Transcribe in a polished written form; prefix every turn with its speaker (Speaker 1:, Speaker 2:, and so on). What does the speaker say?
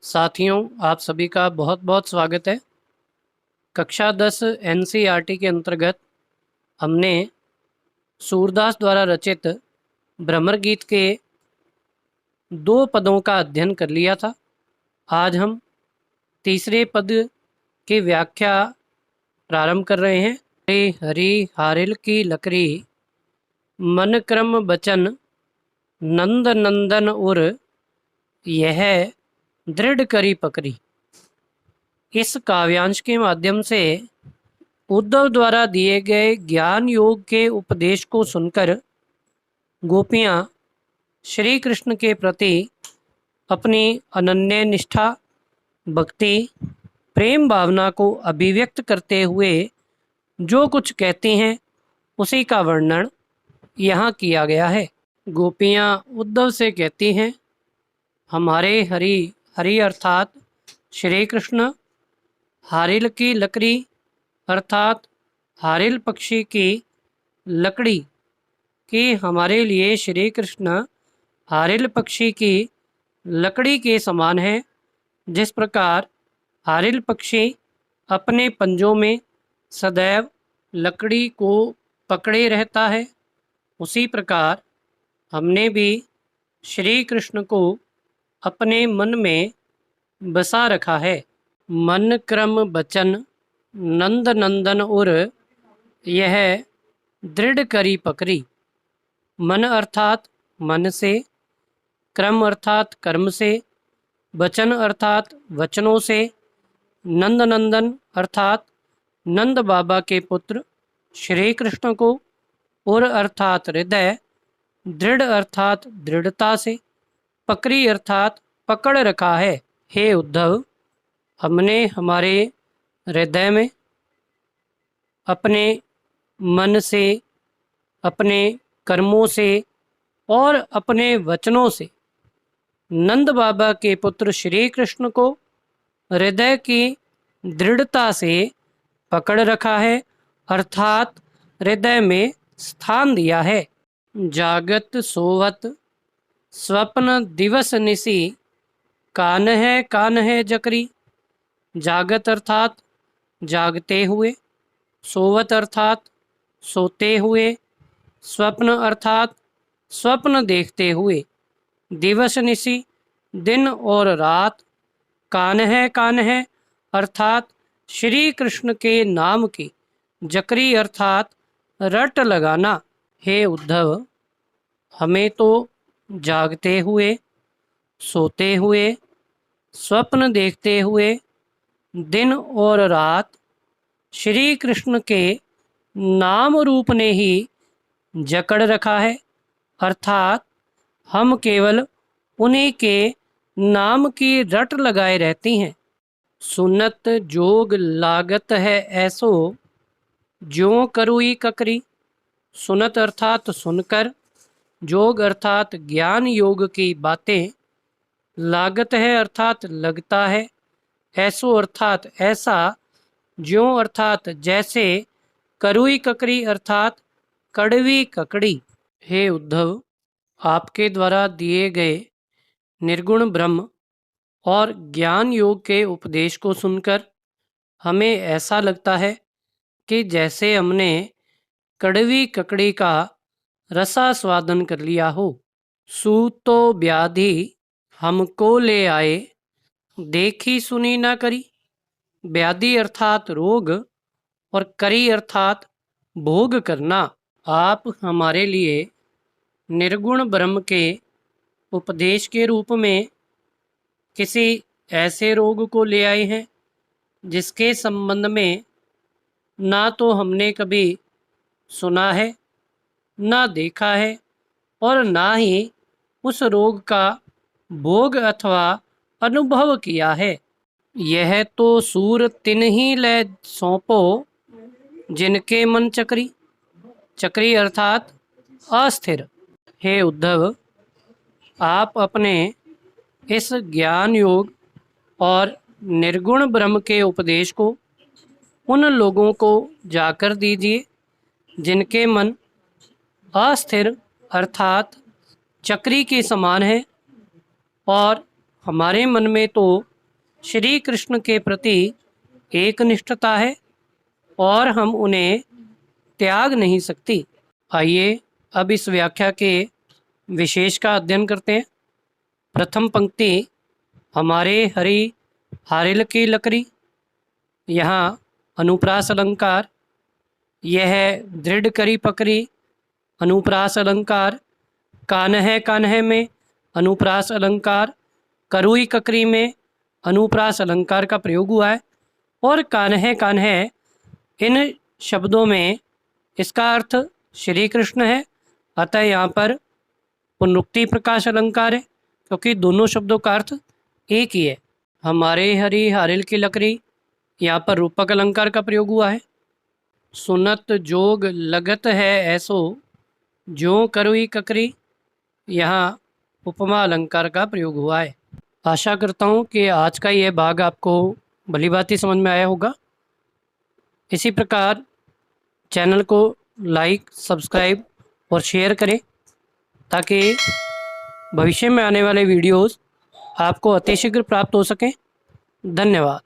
Speaker 1: साथियों, आप सभी का बहुत बहुत स्वागत है। कक्षा 10 एनसीईआरटी के अंतर्गत हमने सूरदास द्वारा रचित भ्रमर गीत के 2 पदों का अध्ययन कर लिया था। आज हम तीसरे पद की व्याख्या प्रारंभ कर रहे हैं। हरी हरी हारिल की लकड़ी, मन क्रम बचन नंद नंदन उर, यह दृढ़ करी पकड़ी। इस काव्यांश के माध्यम से उद्धव द्वारा दिए गए ज्ञान योग के उपदेश को सुनकर गोपियाँ श्री कृष्ण के प्रति अपनी अनन्य निष्ठा, भक्ति, प्रेम भावना को अभिव्यक्त करते हुए जो कुछ कहती हैं उसी का वर्णन यहाँ किया गया है। गोपियाँ उद्धव से कहती हैं, हमारे हरि, हरि अर्थात श्री कृष्ण, हारिल की लकड़ी अर्थात हारिल पक्षी की लकड़ी कि हमारे लिए श्री कृष्ण हारिल पक्षी की लकड़ी के समान है। जिस प्रकार हारिल पक्षी अपने पंजों में सदैव लकड़ी को पकड़े रहता है, उसी प्रकार हमने भी श्री कृष्ण को अपने मन में बसा रखा है। मन क्रम बचन नंद नंदन उर, यह दृढ़ करी पकड़ी। मन अर्थात मन से, क्रम अर्थात कर्म से, वचन अर्थात वचनों से, नंद नंदन अर्थात नंद बाबा के पुत्र श्री कृष्ण को, उर अर्थात हृदय, दृढ़ अर्थात दृढ़ता से, पकड़ी अर्थात पकड़ रखा है। हे उद्धव, हमने हमारे हृदय में, अपने मन से, अपने कर्मों से और अपने वचनों से नंद बाबा के पुत्र श्री कृष्ण को हृदय की दृढ़ता से पकड़ रखा है, अर्थात हृदय में स्थान दिया है। जागत सोवत स्वप्न दिवस निसी, कान है जकरी। जागत अर्थात जागते हुए, सोवत अर्थात सोते हुए, स्वप्न अर्थात स्वप्न देखते हुए, दिवस निसी दिन और रात, कान है अर्थात श्री कृष्ण के नाम की जकरी अर्थात रट लगाना। हे उद्धव, हमें तो जागते हुए, सोते हुए, स्वप्न देखते हुए, दिन और रात श्री कृष्ण के नाम रूप ने ही जकड़ रखा है, अर्थात हम केवल उन्हीं के नाम की रट लगाए रहती हैं। सुनत जोग लागत है ऐसो, ज्यों करुई ककरी। सुनत अर्थात सुनकर, जोग अर्थात ज्ञान योग की बातें, लागत है अर्थात लगता है, ऐसो अर्थात ऐसा, ज्यों अर्थात जैसे, करुई ककरी अर्थात कड़वी ककड़ी। हे उद्धव, आपके द्वारा दिए गए निर्गुण ब्रह्म और ज्ञान योग के उपदेश को सुनकर हमें ऐसा लगता है कि जैसे हमने कड़वी ककड़ी का रसास्वादन कर लिया हो। सूतो व्याधि हमको ले आए, देखी सुनी ना करी। व्याधि अर्थात रोग और करी अर्थात भोग करना। आप हमारे लिए निर्गुण ब्रह्म के उपदेश के रूप में किसी ऐसे रोग को ले आए हैं जिसके संबंध में ना तो हमने कभी सुना है, ना देखा है और ना ही उस रोग का भोग अथवा अनुभव किया है। यह तो सूर तिन ही ले सौंपो, जिनके मन चक्री। चक्री अर्थात अस्थिर। हे उद्धव, आप अपने इस ज्ञान योग और निर्गुण ब्रह्म के उपदेश को उन लोगों को जाकर दीजिए जिनके मन अस्थिर अर्थात चक्री के समान है, और हमारे मन में तो श्री कृष्ण के प्रति एक निष्ठता है और हम उन्हें त्याग नहीं सकती। आइए अब इस व्याख्या के विशेष का अध्ययन करते हैं। प्रथम पंक्ति, हमारे हरि हारिल की लकड़ी। यहाँ अनुप्रास अलंकार, यह दृढ़ करी पकड़ी अनुप्रास अलंकार, कान्हे कान्हे में अनुप्रास अलंकार, करुई ककरी में अनुप्रास अलंकार का प्रयोग हुआ है। और कान्हे कान्हे इन शब्दों में इसका अर्थ श्री कृष्ण है, अतः यहाँ पर पुनरुक्ति प्रकाश अलंकार है, क्योंकि दोनों शब्दों का अर्थ एक ही है। हमारे हरि हारिल की लकड़ी, यहाँ पर रूपक अलंकार का प्रयोग हुआ है। सुनत जोग लगत है ऐसो ज्यों करुई ककरी, यहाँ उपमा अलंकार का प्रयोग हुआ है। आशा करता हूँ कि आज का यह भाग आपको भली भांति समझ में आया होगा। इसी प्रकार चैनल को लाइक, सब्सक्राइब और शेयर करें ताकि भविष्य में आने वाले वीडियोस आपको अतिशीघ्र प्राप्त हो सकें। धन्यवाद।